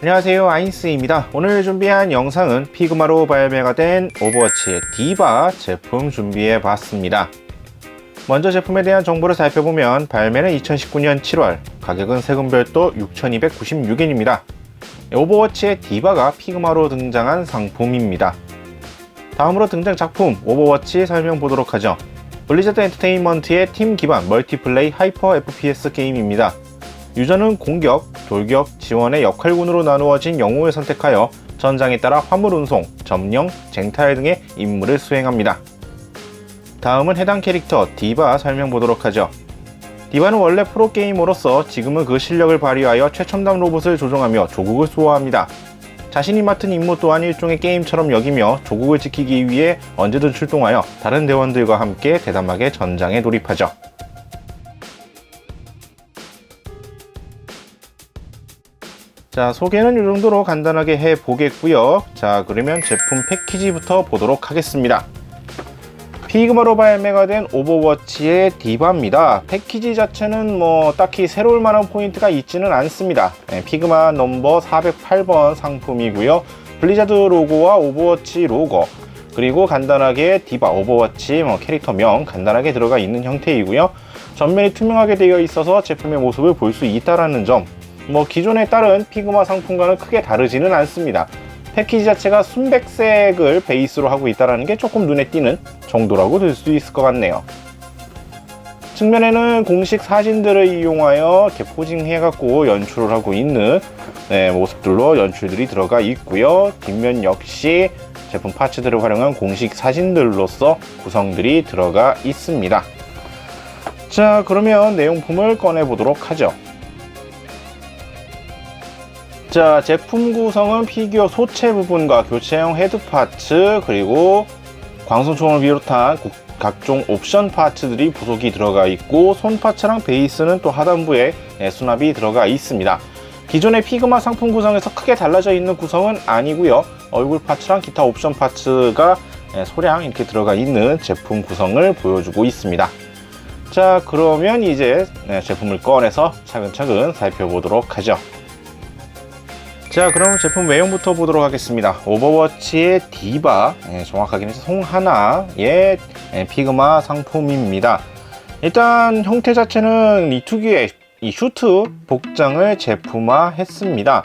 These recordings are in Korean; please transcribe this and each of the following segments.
안녕하세요, 아인스입니다. 오늘 준비한 영상은 피그마로 발매가 된 오버워치의 디바 제품 준비해 봤습니다. 먼저 제품에 대한 정보를 살펴보면 발매는 2019년 7월, 가격은 세금 별도 6,296엔입니다. 오버워치의 디바가 피그마로 등장한 상품입니다. 다음으로 등장 작품 오버워치 설명 보도록 하죠. 블리자드 엔터테인먼트의 팀 기반 멀티플레이 하이퍼 FPS 게임입니다. 유저는 공격, 돌격, 지원의 역할군으로 나누어진 영웅을 선택하여 전장에 따라 화물 운송, 점령, 쟁탈 등의 임무를 수행합니다. 다음은 해당 캐릭터 디바 설명 보도록 하죠. 디바는 원래 프로게이머로서 지금은 그 실력을 발휘하여 최첨단 로봇을 조종하며 조국을 수호합니다. 자신이 맡은 임무 또한 일종의 게임처럼 여기며 조국을 지키기 위해 언제든 출동하여 다른 대원들과 함께 대담하게 전장에 돌입하죠. 자, 소개는 이 정도로 간단하게 해보겠고요. 자, 그러면 제품 패키지부터 보도록 하겠습니다. 피그마로 발매가 된 오버워치의 디바입니다. 패키지 자체는 딱히 새로울 만한 포인트가 있지는 않습니다. 피그마 넘버 408번 상품이고요. 블리자드 로고와 오버워치 로고, 그리고 간단하게 디바 오버워치 캐릭터명 간단하게 들어가 있는 형태이고요. 전면이 투명하게 되어 있어서 제품의 모습을 볼 수 있다는 점, 기존의 다른 피그마 상품과는 크게 다르지는 않습니다. 패키지 자체가 순백색을 베이스로 하고 있다는 게 조금 눈에 띄는 정도라고 들 수 있을 것 같네요. 측면에는 공식 사진들을 이용하여 이렇게 포징해갖고 연출을 하고 있는 모습들로 연출들이 들어가 있고요. 뒷면 역시 제품 파츠들을 활용한 공식 사진들로서 구성들이 들어가 있습니다. 자, 그러면 내용품을 꺼내 보도록 하죠. 자, 제품 구성은 피규어 소체 부분과 교체형 헤드 파츠, 그리고 광선총을 비롯한 각종 옵션 파츠들이 부속이 들어가 있고, 손 파츠랑 베이스는 또 하단부에 수납이 들어가 있습니다. 기존의 피그마 상품 구성에서 크게 달라져 있는 구성은 아니고요. 얼굴 파츠랑 기타 옵션 파츠가 소량 이렇게 들어가 있는 제품 구성을 보여주고 있습니다. 자, 그러면 이제 제품을 꺼내서 차근차근 살펴보도록 하죠. 자, 그럼 제품 외형부터 보도록 하겠습니다. 오버워치의 디바, 정확하게는 송하나의 피그마 상품입니다. 일단 형태 자체는 이 특유의 슈트 복장을 제품화했습니다.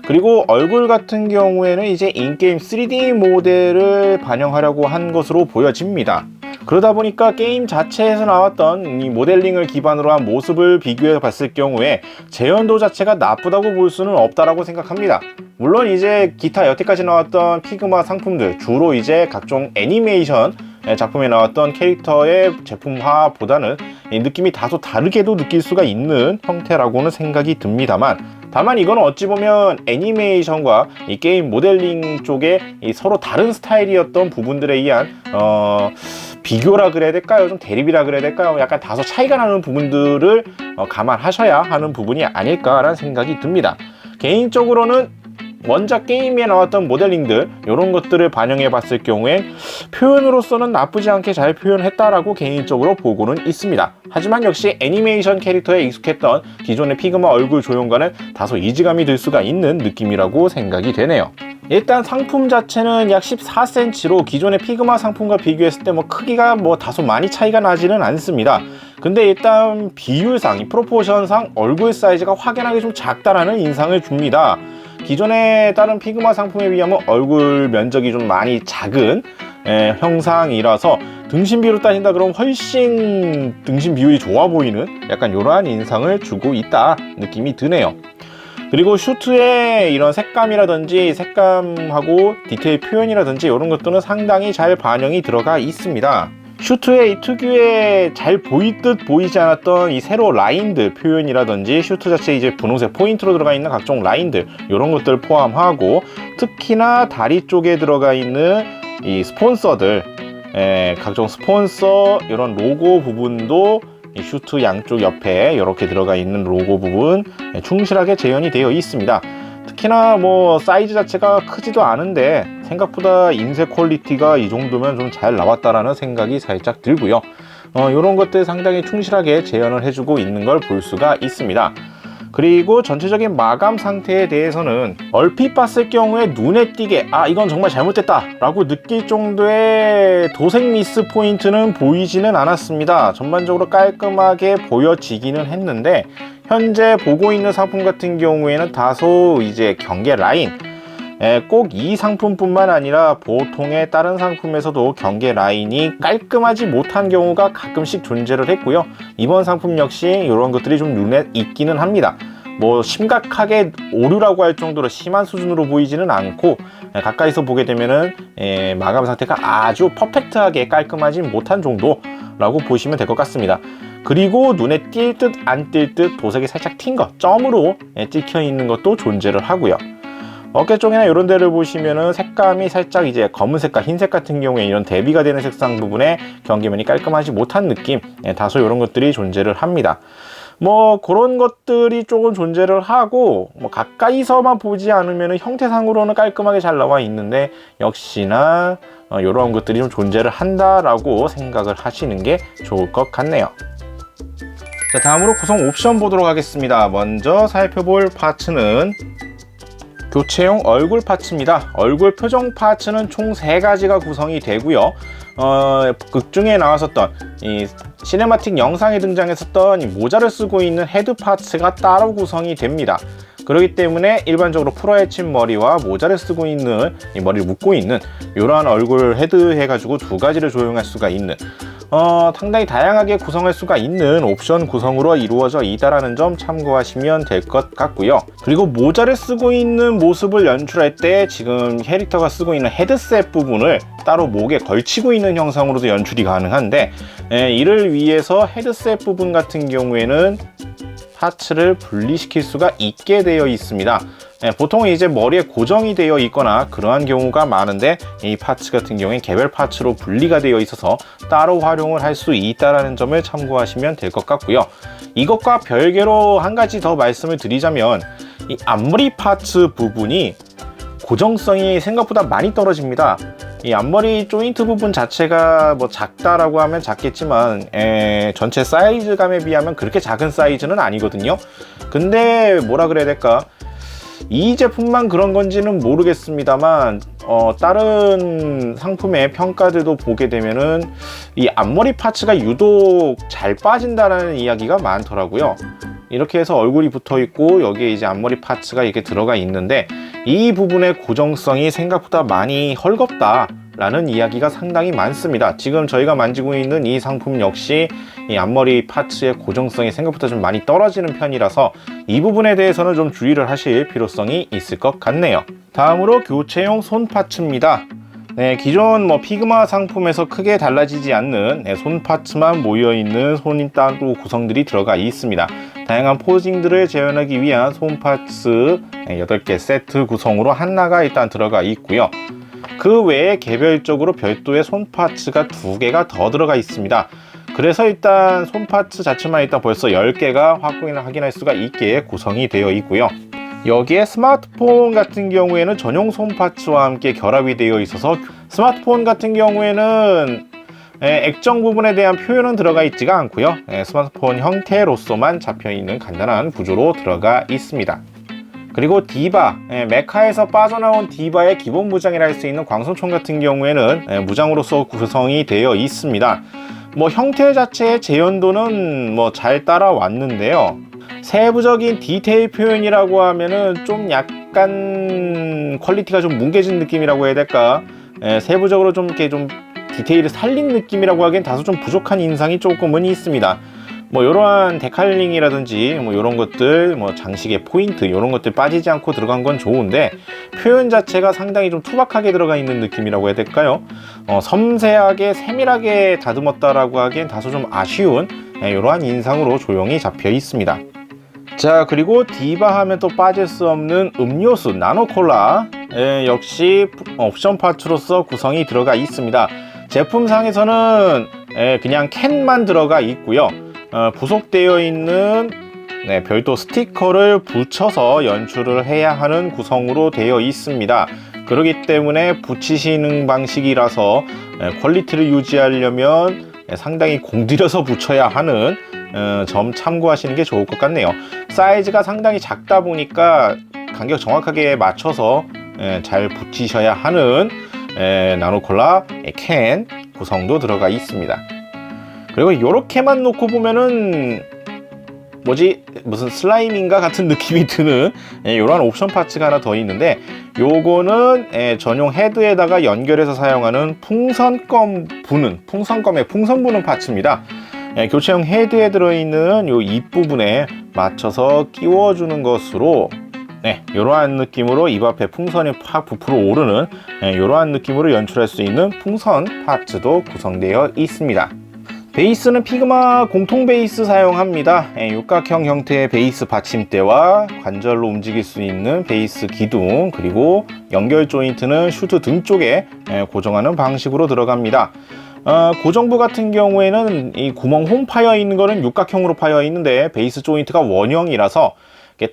그리고 얼굴 같은 경우에는 이제 인게임 3D 모델을 반영하려고 한 것으로 보여집니다. 그러다 보니까 게임 자체에서 나왔던 이 모델링을 기반으로 한 모습을 비교해 봤을 경우에 재현도 자체가 나쁘다고 볼 수는 없다라고 생각합니다. 물론 이제 기타 여태까지 나왔던 피그마 상품들, 주로 이제 각종 애니메이션 작품에 나왔던 캐릭터의 제품화보다는 이 느낌이 다소 다르게도 느낄 수가 있는 형태라고는 생각이 듭니다만, 다만 이건 어찌 보면 애니메이션과 이 게임 모델링 쪽에 이 서로 다른 스타일이었던 부분들에 의한 비교라 그래야 될까요? 좀 대립이라 그래야 될까요? 약간 다소 차이가 나는 부분들을 감안하셔야 하는 부분이 아닐까라는 생각이 듭니다. 개인적으로는 원작 게임에 나왔던 모델링들, 이런 것들을 반영해 봤을 경우에 표현으로서는 나쁘지 않게 잘 표현했다라고 개인적으로 보고는 있습니다. 하지만 역시 애니메이션 캐릭터에 익숙했던 기존의 피그마 얼굴 조형과는 다소 이질감이 들 수가 있는 느낌이라고 생각이 되네요. 일단 상품 자체는 약 14cm로 기존의 피그마 상품과 비교했을 때 크기가 다소 많이 차이가 나지는 않습니다. 근데 일단 비율상, 이 프로포션상 얼굴 사이즈가 확연하게 좀 작다라는 인상을 줍니다. 기존의 다른 피그마 상품에 비하면 얼굴 면적이 좀 많이 작은 형상이라서 등신 비율로 따진다 그러면 훨씬 등신 비율이 좋아 보이는 약간 이러한 인상을 주고 있다 느낌이 드네요. 그리고 슈트의 이런 색감이라든지 색감하고 디테일 표현이라든지 이런 것들은 상당히 잘 반영이 들어가 있습니다. 슈트의 이 특유의 잘 보일 듯 보이지 않았던 이 세로 라인들 표현이라든지, 슈트 자체 이제 분홍색 포인트로 들어가 있는 각종 라인들, 이런 것들 포함하고, 특히나 다리 쪽에 들어가 있는 이 스폰서들, 각종 스폰서 이런 로고 부분도 이 슈트 양쪽 옆에 이렇게 들어가 있는 로고 부분 충실하게 재현이 되어 있습니다. 특히나 사이즈 자체가 크지도 않은데 생각보다 인쇄 퀄리티가 이 정도면 좀 잘 나왔다라는 생각이 살짝 들고요. 이런 것들 상당히 충실하게 재현을 해주고 있는 걸 볼 수가 있습니다. 그리고 전체적인 마감 상태에 대해서는 얼핏 봤을 경우에 눈에 띄게 이건 정말 잘못됐다 라고 느낄 정도의 도색 미스 포인트는 보이지는 않았습니다. 전반적으로 깔끔하게 보여지기는 했는데, 현재 보고 있는 상품 같은 경우에는 다소 이제 경계 라인, 꼭 이 상품뿐만 아니라 보통의 다른 상품에서도 경계 라인이 깔끔하지 못한 경우가 가끔씩 존재를 했고요. 이번 상품 역시 이런 것들이 좀 눈에 익기는 합니다. 뭐 심각하게 오류라고 할 정도로 심한 수준으로 보이지는 않고, 가까이서 보게 되면은 마감 상태가 아주 퍼펙트하게 깔끔하지 못한 정도라고 보시면 될 것 같습니다. 그리고 눈에 띌 듯 안 띌 듯 도색이 살짝 튄 것, 점으로 찍혀 있는 것도 존재를 하고요. 어깨 쪽이나 이런 데를 보시면은 색감이 살짝 이제 검은색과 흰색 같은 경우에 이런 대비가 되는 색상 부분에 경계면이 깔끔하지 못한 느낌, 다소 이런 것들이 존재를 합니다. 뭐 그런 것들이 조금 존재를 하고, 뭐 가까이서만 보지 않으면 형태상으로는 깔끔하게 잘 나와 있는데, 역시나 이런 것들이 좀 존재를 한다라고 생각을 하시는 게 좋을 것 같네요. 자, 다음으로 구성 옵션 보도록 하겠습니다. 먼저 살펴볼 파츠는 교체용 얼굴 파츠입니다. 얼굴 표정 파츠는 총 3가지가 구성이 되고요. 극 중에 나왔었던 이 시네마틱 영상에 등장했었던 이 모자를 쓰고 있는 헤드 파츠가 따로 구성이 됩니다. 그렇기 때문에 일반적으로 풀어헤친 머리와 모자를 쓰고 있는, 이 머리를 묶고 있는 이러한 얼굴 헤드 해가지고 2가지를 조용할 수가 있는, 상당히 다양하게 구성할 수가 있는 옵션 구성으로 이루어져 있다는 점 참고하시면 될 것 같고요. 그리고 모자를 쓰고 있는 모습을 연출할 때 지금 캐릭터가 쓰고 있는 헤드셋 부분을 따로 목에 걸치고 있는 형상으로도 연출이 가능한데, 이를 위해서 헤드셋 부분 같은 경우에는 파츠를 분리시킬 수가 있게 되어 있습니다. 보통은 이제 머리에 고정이 되어 있거나 그러한 경우가 많은데, 이 파츠 같은 경우엔 개별 파츠로 분리가 되어 있어서 따로 활용을 할 수 있다는 점을 참고하시면 될 것 같고요. 이것과 별개로 한 가지 더 말씀을 드리자면, 이 앞머리 파츠 부분이 고정성이 생각보다 많이 떨어집니다. 이 앞머리 조인트 부분 자체가 뭐 작다라고 하면 작겠지만, 전체 사이즈감에 비하면 그렇게 작은 사이즈는 아니거든요. 근데 뭐라 그래야 될까, 이 제품만 그런 건지는 모르겠습니다만, 다른 상품의 평가들도 보게 되면은 이 앞머리 파츠가 유독 잘 빠진다는 이야기가 많더라고요. 이렇게 해서 얼굴이 붙어 있고 여기에 이제 앞머리 파츠가 이렇게 들어가 있는데, 이 부분의 고정성이 생각보다 많이 헐겁다 라는 이야기가 상당히 많습니다. 지금 저희가 만지고 있는 이 상품 역시 이 앞머리 파츠의 고정성이 생각보다 좀 많이 떨어지는 편이라서 이 부분에 대해서는 좀 주의를 하실 필요성이 있을 것 같네요. 다음으로 교체용 손 파츠입니다. 기존 피그마 상품에서 크게 달라지지 않는 손 파츠만 모여있는 손이 따로 구성들이 들어가 있습니다. 다양한 포징들을 재현하기 위한 손 파츠 8개 세트 구성으로 하나가 일단 들어가 있고요. 그 외에 개별적으로 별도의 손 파츠가 2개가 더 들어가 있습니다. 그래서 일단 손 파츠 자체만 일단 벌써 10개가 확인할 수가 있게 구성이 되어 있고요. 여기에 스마트폰 같은 경우에는 전용 손 파츠와 함께 결합이 되어 있어서, 스마트폰 같은 경우에는 액정 부분에 대한 표현은 들어가 있지가 않고요. 스마트폰 형태로서만 잡혀있는 간단한 구조로 들어가 있습니다. 그리고 디바, 메카에서 빠져나온 디바의 기본 무장이라 할 수 있는 광선총 같은 경우에는 무장으로서 구성이 되어 있습니다. 형태 자체의 재현도는 잘 따라왔는데요. 세부적인 디테일 표현이라고 하면은 좀 약간 퀄리티가 좀 뭉개진 느낌이라고 해야 될까, 세부적으로 좀 이렇게 좀 디테일을 살린 느낌이라고 하기엔 다소 좀 부족한 인상이 조금은 있습니다. 이러한 데칼링이라든지 이런 것들, 장식의 포인트 이런 것들 빠지지 않고 들어간 건 좋은데, 표현 자체가 상당히 좀 투박하게 들어가 있는 느낌이라고 해야 될까요? 섬세하게 세밀하게 다듬었다라고 하기엔 다소 좀 아쉬운 이러한 인상으로 조용히 잡혀 있습니다. 자, 그리고 디바 하면 또 빠질 수 없는 음료수 나노콜라, 역시 옵션 파츠로서 구성이 들어가 있습니다. 제품상에서는 그냥 캔만 들어가 있고요. 부속되어 있는 별도 스티커를 붙여서 연출을 해야 하는 구성으로 되어 있습니다. 그렇기 때문에 붙이시는 방식이라서 퀄리티를 유지하려면 상당히 공들여서 붙여야 하는 점 참고하시는 게 좋을 것 같네요. 사이즈가 상당히 작다 보니까 간격 정확하게 맞춰서 잘 붙이셔야 하는 나노콜라 캔 구성도 들어가 있습니다. 그리고 이렇게만 놓고 보면은 무슨 슬라임인가 같은 느낌이 드는 이러한 옵션 파츠가 하나 더 있는데, 요거는 전용 헤드에다가 연결해서 사용하는 풍선껌의 풍선 부는 파츠입니다. 교체형 헤드에 들어있는 요 입부분에 맞춰서 끼워주는 것으로 이러한 느낌으로 입 앞에 풍선이 팍 부풀어 오르는 이러한 느낌으로 연출할 수 있는 풍선 파츠도 구성되어 있습니다. 베이스는 피그마 공통 베이스 사용합니다. 육각형 형태의 베이스 받침대와 관절로 움직일 수 있는 베이스 기둥, 그리고 연결 조인트는 슈트 등 쪽에 고정하는 방식으로 들어갑니다. 고정부 같은 경우에는 이 구멍 홈 파여 있는 거는 육각형으로 파여 있는데, 베이스 조인트가 원형이라서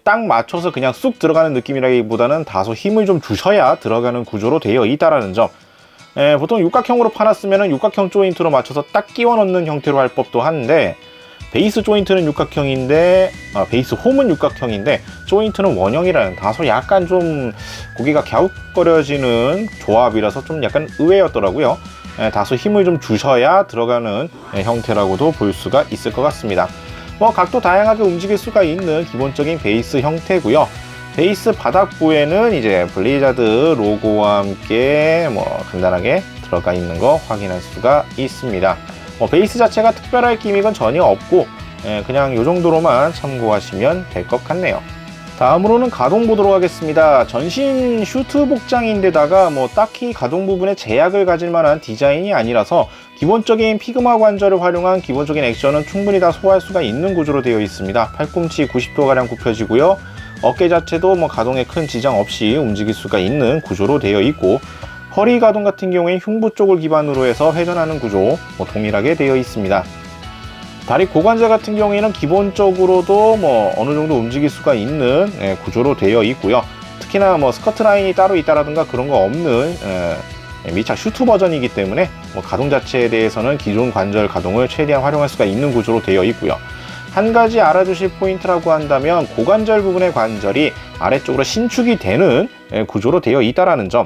딱 맞춰서 그냥 쑥 들어가는 느낌이라기보다는 다소 힘을 좀 주셔야 들어가는 구조로 되어 있다는 점. 보통 육각형으로 파놨으면 육각형 조인트로 맞춰서 딱 끼워 넣는 형태로 할 법도 한데, 베이스 조인트는 육각형인데 베이스 홈은 육각형인데 조인트는 원형이라는 다소 약간 좀 고기가 갸웃거려지는 조합이라서 좀 약간 의외였더라고요. 다소 힘을 좀 주셔야 들어가는 형태라고도 볼 수가 있을 것 같습니다. 각도 다양하게 움직일 수가 있는 기본적인 베이스 형태고요. 베이스 바닥부에는 이제 블리자드 로고와 함께 간단하게 들어가 있는 거 확인할 수가 있습니다. 베이스 자체가 특별할 기믹은 전혀 없고 그냥 이 정도로만 참고하시면 될 것 같네요. 다음으로는 가동 보도록 하겠습니다. 전신 슈트 복장인데다가 딱히 가동 부분에 제약을 가질 만한 디자인이 아니라서 기본적인 피그마 관절을 활용한 기본적인 액션은 충분히 다 소화할 수가 있는 구조로 되어 있습니다. 팔꿈치 90도가량 굽혀지고요. 어깨 자체도 가동에 큰 지장 없이 움직일 수가 있는 구조로 되어 있고, 허리 가동 같은 경우에 흉부 쪽을 기반으로 해서 회전하는 구조 동일하게 되어 있습니다. 다리 고관절 같은 경우에는 기본적으로도 어느 정도 움직일 수가 있는 구조로 되어 있고요. 특히나 스커트 라인이 따로 있다라든가 그런 거 없는 미착 슈트 버전이기 때문에 가동 자체에 대해서는 기존 관절 가동을 최대한 활용할 수가 있는 구조로 되어 있고요. 한 가지 알아주실 포인트라고 한다면 고관절 부분의 관절이 아래쪽으로 신축이 되는 구조로 되어 있다는 점.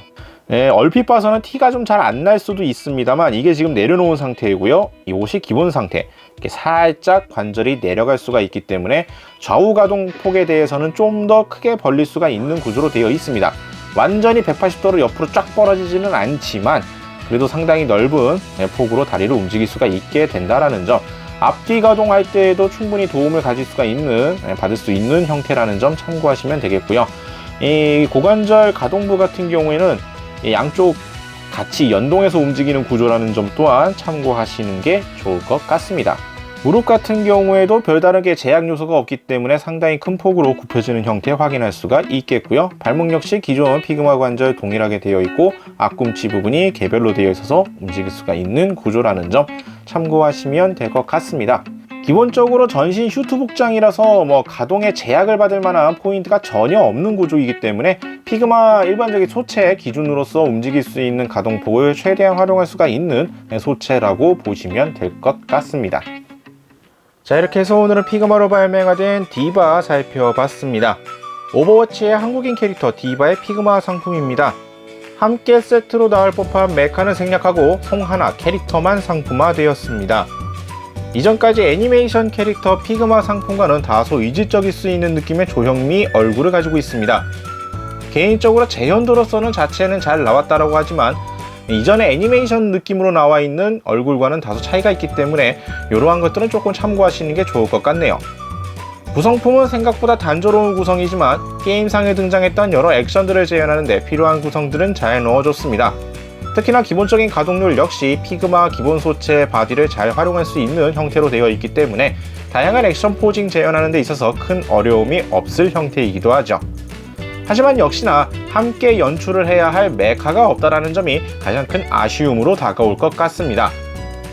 얼핏 봐서는 티가 좀 잘 안 날 수도 있습니다만, 이게 지금 내려놓은 상태이고요. 이 옷이 기본 상태. 이렇게 살짝 관절이 내려갈 수가 있기 때문에 좌우 가동 폭에 대해서는 좀 더 크게 벌릴 수가 있는 구조로 되어 있습니다. 완전히 180도로 옆으로 쫙 벌어지지는 않지만 그래도 상당히 넓은 폭으로 다리를 움직일 수가 있게 된다는 점. 앞뒤 가동할 때에도 충분히 도움을 받을 수 있는 형태라는 점 참고하시면 되겠고요. 이 고관절 가동부 같은 경우에는 양쪽 같이 연동해서 움직이는 구조라는 점 또한 참고하시는 게 좋을 것 같습니다. 무릎 같은 경우에도 별다르게 제약 요소가 없기 때문에 상당히 큰 폭으로 굽혀지는 형태 확인할 수가 있겠고요. 발목 역시 기존 피그마 관절 동일하게 되어 있고, 앞꿈치 부분이 개별로 되어 있어서 움직일 수가 있는 구조라는 점 참고하시면 될 것 같습니다. 기본적으로 전신 슈트 복장이라서 가동에 제약을 받을 만한 포인트가 전혀 없는 구조이기 때문에 피그마 일반적인 소체 기준으로서 움직일 수 있는 가동폭을 최대한 활용할 수가 있는 소체라고 보시면 될 것 같습니다. 자, 이렇게 해서 오늘은 피그마로 발매가 된 디바 살펴봤습니다. 오버워치의 한국인 캐릭터 디바의 피그마 상품입니다. 함께 세트로 나올 법한 메카는 생략하고 총 하나 캐릭터만 상품화되었습니다. 이전까지 애니메이션 캐릭터 피그마 상품과는 다소 이질적일 수 있는 느낌의 조형미 얼굴을 가지고 있습니다. 개인적으로 제 연도로서는 자체는 잘 나왔다라고 하지만 이전에 애니메이션 느낌으로 나와 있는 얼굴과는 다소 차이가 있기 때문에 이러한 것들은 조금 참고하시는 게 좋을 것 같네요. 구성품은 생각보다 단조로운 구성이지만 게임상에 등장했던 여러 액션들을 재현하는 데 필요한 구성들은 잘 넣어줬습니다. 특히나 기본적인 가동률 역시 피그마 기본 소체 바디를 잘 활용할 수 있는 형태로 되어 있기 때문에 다양한 액션 포징 재현하는 데 있어서 큰 어려움이 없을 형태이기도 하죠. 하지만 역시나 함께 연출을 해야 할 메카가 없다라는 점이 가장 큰 아쉬움으로 다가올 것 같습니다.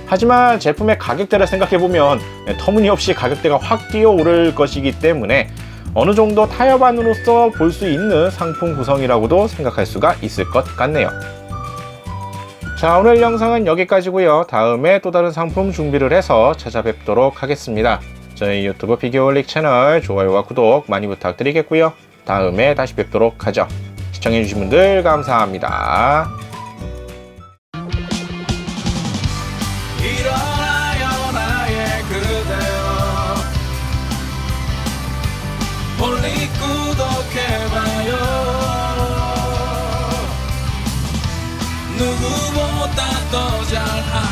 하지만 제품의 가격대를 생각해보면 터무니없이 가격대가 확 뛰어오를 것이기 때문에 어느 정도 타협안으로서 볼 수 있는 상품 구성이라고도 생각할 수가 있을 것 같네요. 자, 오늘 영상은 여기까지고요. 다음에 또 다른 상품 준비를 해서 찾아뵙도록 하겠습니다. 저희 유튜브 피규어올릭 채널 좋아요와 구독 많이 부탁드리겠고요. 다음에 다시 뵙도록 하죠. 시청해주신 분들 감사합니다. 일어나요 나의 그대여, 멀리 구독해봐요. 누구보다 더 잘하